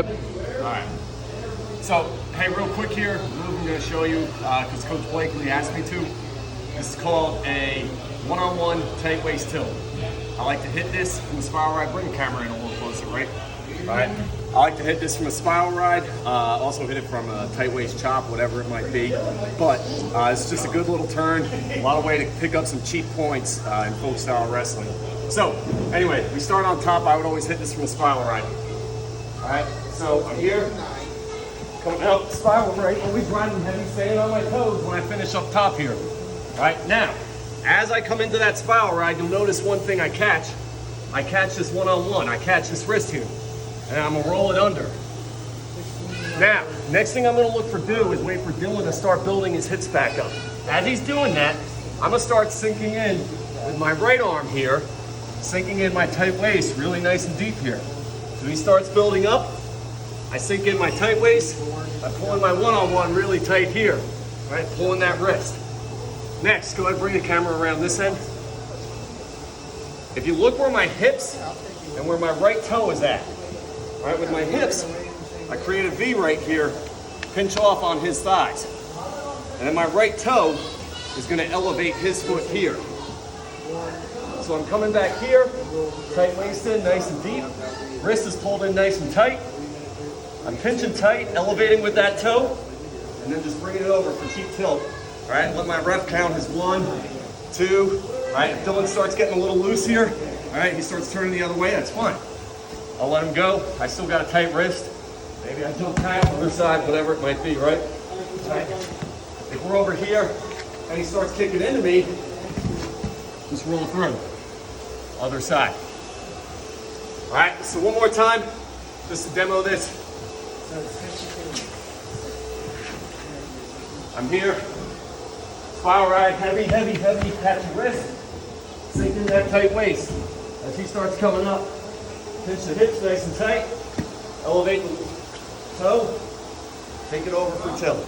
Alright, so hey, real quick here, I'm going to show you, because Coach Blakely asked me to. This is called a one-on-one tight waist tilt. I like to hit this from the spiral ride. Bring the camera in a little closer, right? Alright, I like to hit this from a spiral ride, also hit it from a tight waist chop, whatever it might be. But it's just a good little turn, a lot of way to pick up some cheap points in folk style wrestling. So anyway, we start on top. I would always hit this from a spiral ride. Alright, so I'm here, coming out, spiral right, always riding heavy, staying on my toes when I finish up top here. Alright, now, as I come into that spiral ride, you'll notice one thing I catch. I catch this one-on-one, I catch this wrist here, and I'm gonna roll it under. Now, next thing I'm gonna look for do is wait for Dylan to start building his hips back up. As he's doing that, I'm gonna start sinking in with my right arm here, sinking in my tight waist, really nice and deep here. So he starts building up, I sink in my tight waist, I pull in my one-on-one really tight here, right? Pulling that wrist. Next, go ahead and bring the camera around this end. If you look where my hips and where my right toe is at, right? With my hips, I create a V right here, pinch off on his thighs. And then my right toe is gonna elevate his foot here. So I'm coming back here, tight waist in, nice and deep. Wrist is pulled in nice and tight. I'm pinching tight, elevating with that toe, and then just bringing it over for cheap tilt. All right, let my rep count as 1, 2. All right, if Dylan starts getting a little loose here, all right, he starts turning the other way, that's fine. I'll let him go. I still got a tight wrist. Maybe I jump high on the other side, whatever it might be, right? All right. If we're over here and he starts kicking into me, just roll through. Other side. All right, so one more time, just to demo this. I'm here, spiral ride, heavy, heavy, heavy, catch your wrist, sink in that tight waist. As he starts coming up, pinch the hips nice and tight, elevate the toe, take it over for tilt.